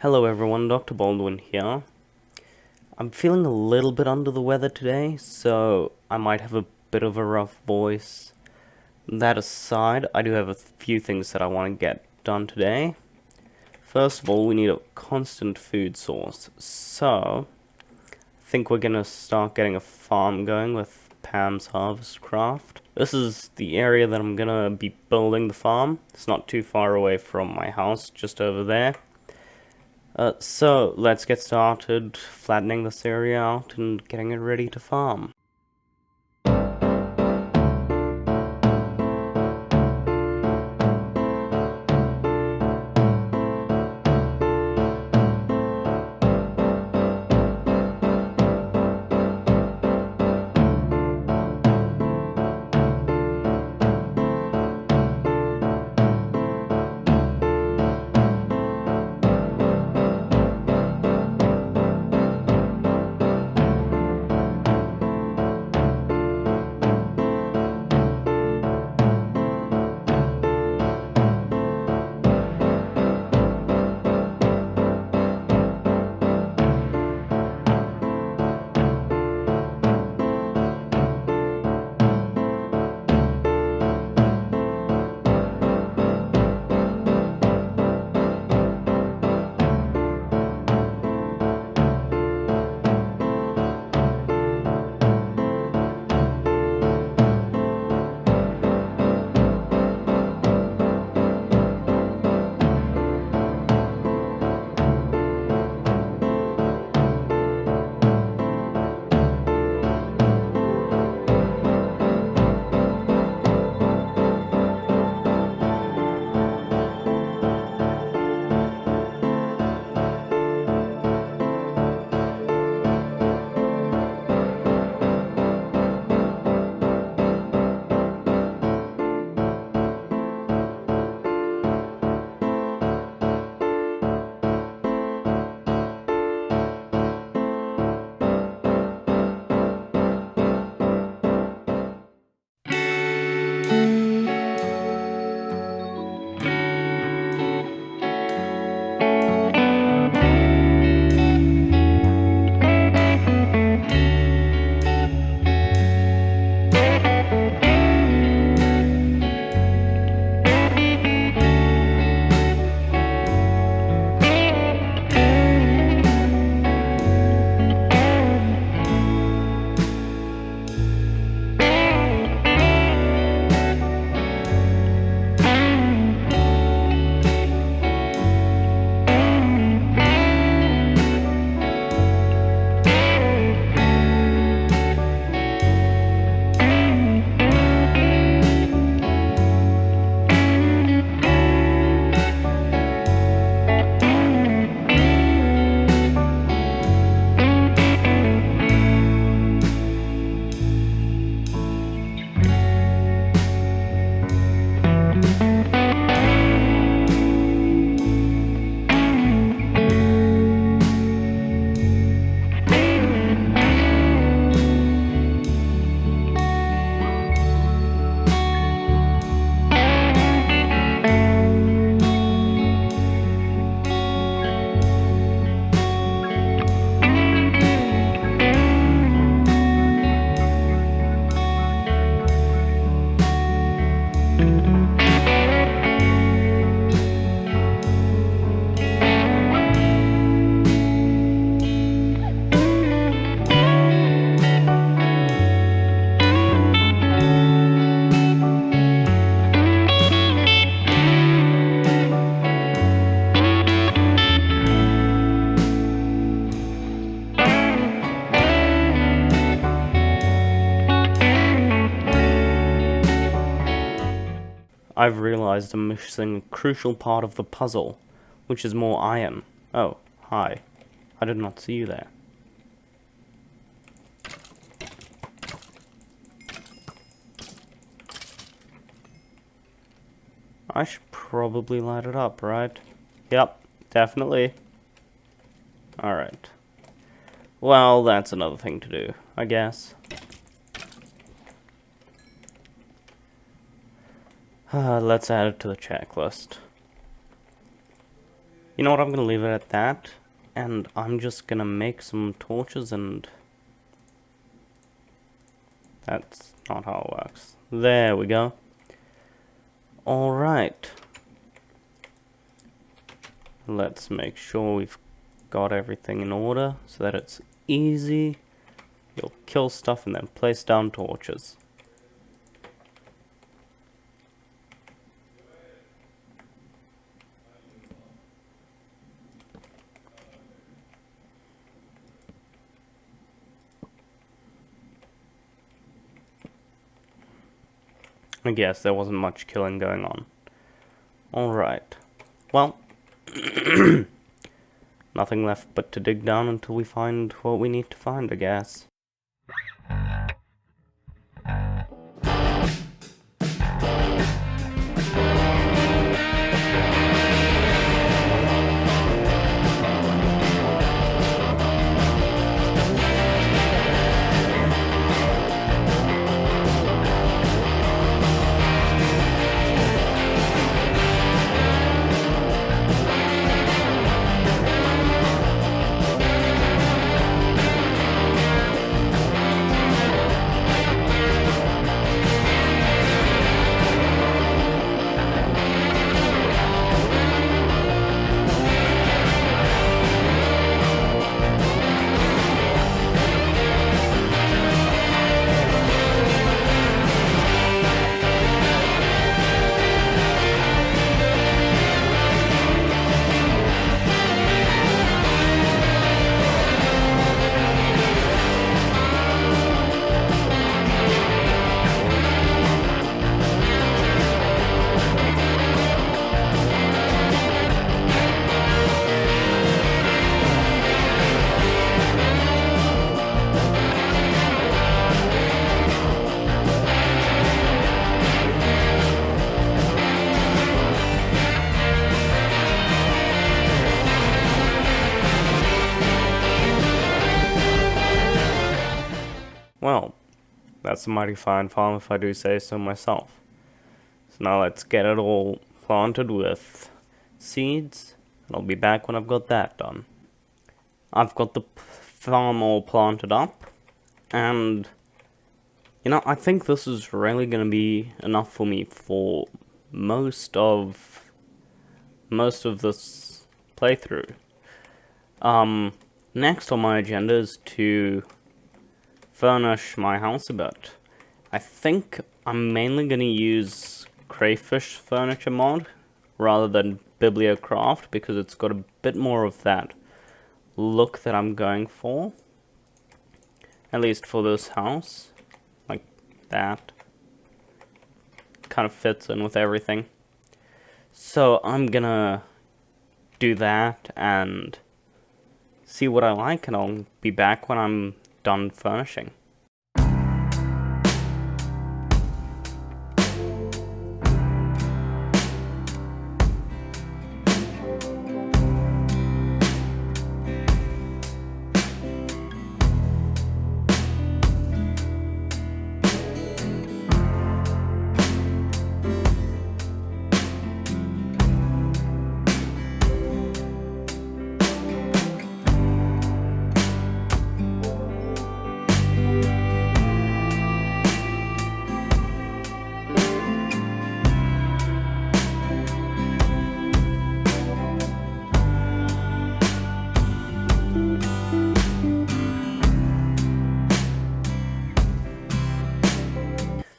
Hello everyone, Dr. Baldwin here. I'm feeling a little bit under the weather today, so I might have a bit of a rough voice. That aside, I do have a few things that I want to get done today. First of all, we need a constant food source, so I think we're gonna start getting a farm going with Pam's Harvestcraft. This is the area that I'm gonna be building the farm. It's not too far away from my house, just over there. So let's get started flattening this area out and getting it ready to farm. I've realized I'm missing a crucial part of the puzzle, which is more iron. Oh, hi. I did not see you there. I should probably light it up, right? Yep, definitely. Alright. Well, that's another thing to do, I guess. Let's add it to the checklist. You know what, I'm gonna leave it at that, and I'm just gonna make some torches, and that's not how it works. There we go. Alright. Let's make sure we've got everything in order so that it's easy. You'll kill stuff and then place down torches. I guess there wasn't much killing going on. Alright. Well, nothing left but to dig down until we find what we need to find, I guess. Well, that's a mighty fine farm if I do say so myself. So now let's get it all planted with seeds, and I'll be back when I've got that done. I've got the farm all planted up, and you know, I think this is really going to be enough for me for most of this playthrough. Next on my agenda is to furnish my house a bit. I think I'm mainly going to use Crayfish Furniture mod rather than Bibliocraft because it's got a bit more of that look that I'm going for. At least for this house. Like that. Kind of fits in with everything. So I'm gonna do that and see what I like, and I'll be back when I'm done furnishing.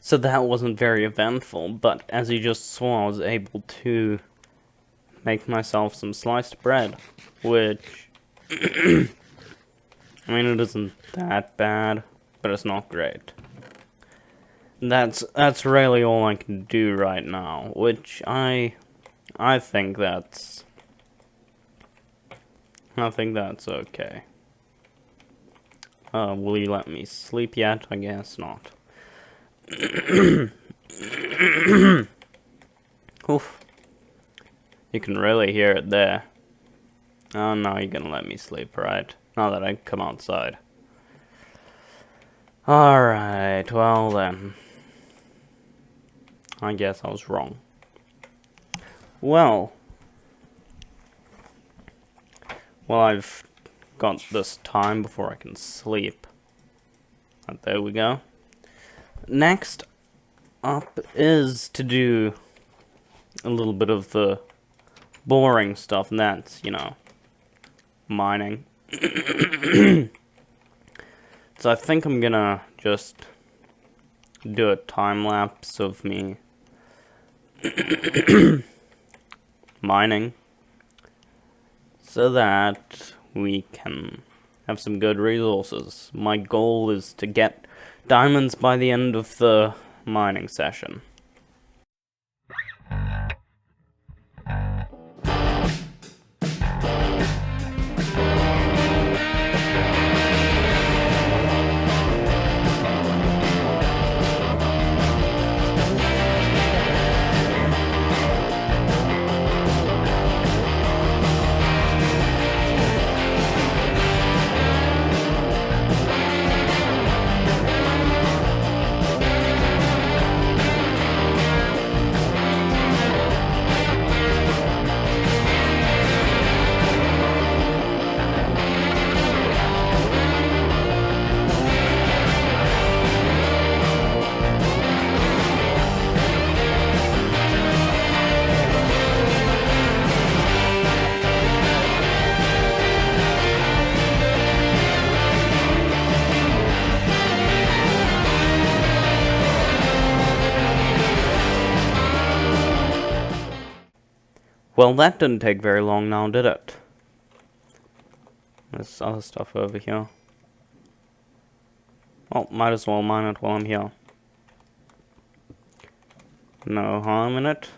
So that wasn't very eventful, but as you just saw, I was able to make myself some sliced bread, which, I mean, it isn't that bad, but it's not great. That's really all I can do right now, which I think that's okay. Will you let me sleep yet? I guess not. Oof. You can really hear it there. Oh, no, you're gonna let me sleep, right? Now that I come outside. Alright, well then. I guess I was wrong. Well. Well, I've got this time before I can sleep. And there we go. Next up is to do a little bit of the boring stuff, and that's, mining. So I think I'm gonna just do a time lapse of me mining so that we can have some good resources. My goal is to get diamonds by the end of the mining session. Well, that didn't take very long now, did it? There's other stuff over here. Well, might as well mine it while I'm here. No harm in it.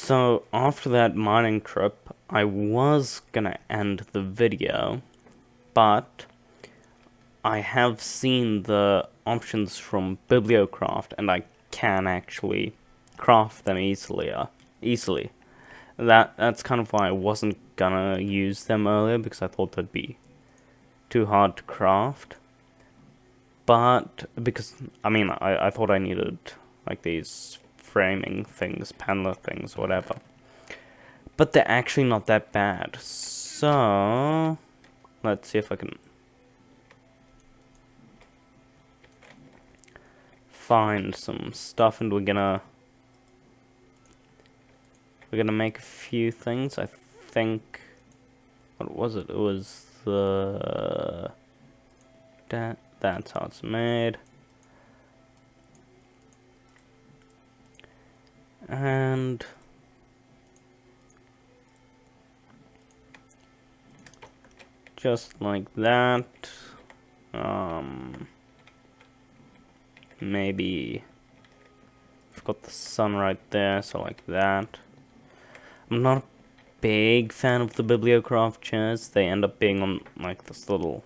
So, after that mining trip, I was gonna end the video, but I have seen the options from Bibliocraft, and I can actually craft them easily. That's kind of why I wasn't gonna use them earlier, because I thought they'd be too hard to craft. But, because, I mean, I thought I needed, like, these framing things, paneler things, whatever. But they're actually not that bad. So, let's see if I can find some stuff, and we're gonna make a few things. I think, what was it? It was the that's how it's made. And just like that. Maybe I've got the sun right there, so like that. I'm not a big fan of the Bibliocraft chairs. They end up being on like this little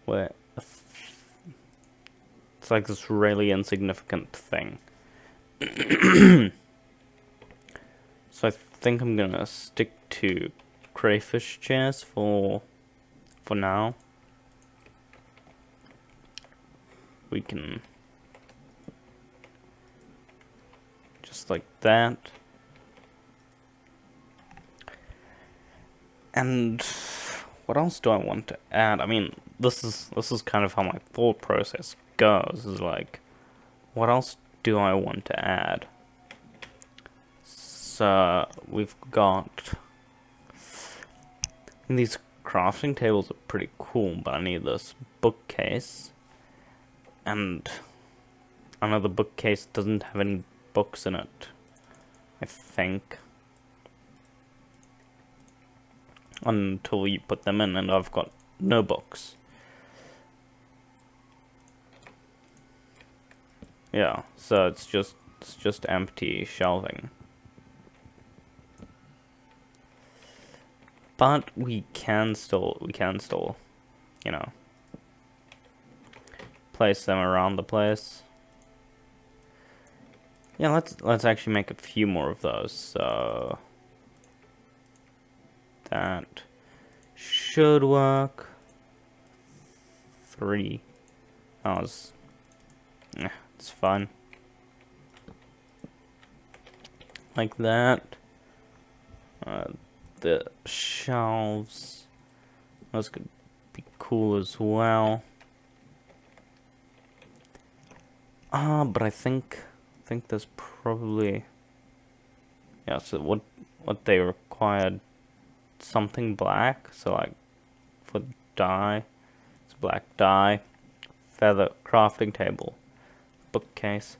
where it's like this really insignificant thing. So I think I'm gonna stick to crayfish chairs for now. We can just like that. And what else do I want to add? I mean, this is kind of how my thought process goes. Is like, what else do I want to add? So we've got these crafting tables are pretty cool, but I need this bookcase. And I know the bookcase doesn't have any books in it, I think. Until you put them in, and I've got no books. Yeah, so it's just empty shelving. But we can still, you know, place them around the place. Yeah, let's actually make a few more of those. So that should work. 3. That was, it's fine. Like that. The shelves, those could be cool as well. But I think there's probably, yeah, so what they required, something black, so like for dye, it's black dye, feather, crafting table, bookcase.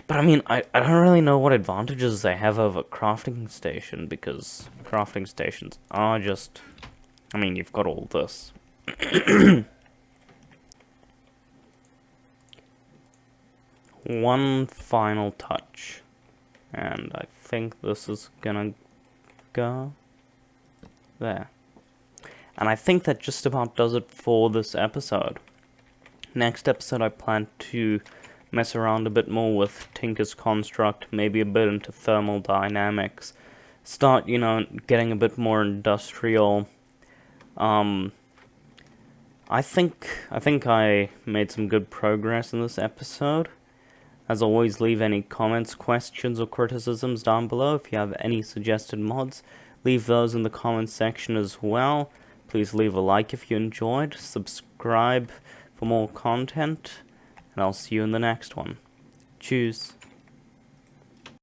But I mean, I don't really know what advantages they have over crafting station, because crafting stations are just, I mean, you've got all this. One final touch, and I think this is gonna go there. And I think that just about does it for this episode. Next episode I plan to mess around a bit more with TConstruct, maybe a bit into thermal dynamics, start, you know, getting a bit more industrial. I think I made some good progress in this episode. As always, leave any comments, questions, or criticisms down below. If you have any suggested mods, leave those in the comments section as well. Please leave a like if you enjoyed, subscribe for more content, and I'll see you in the next one. Tschüss.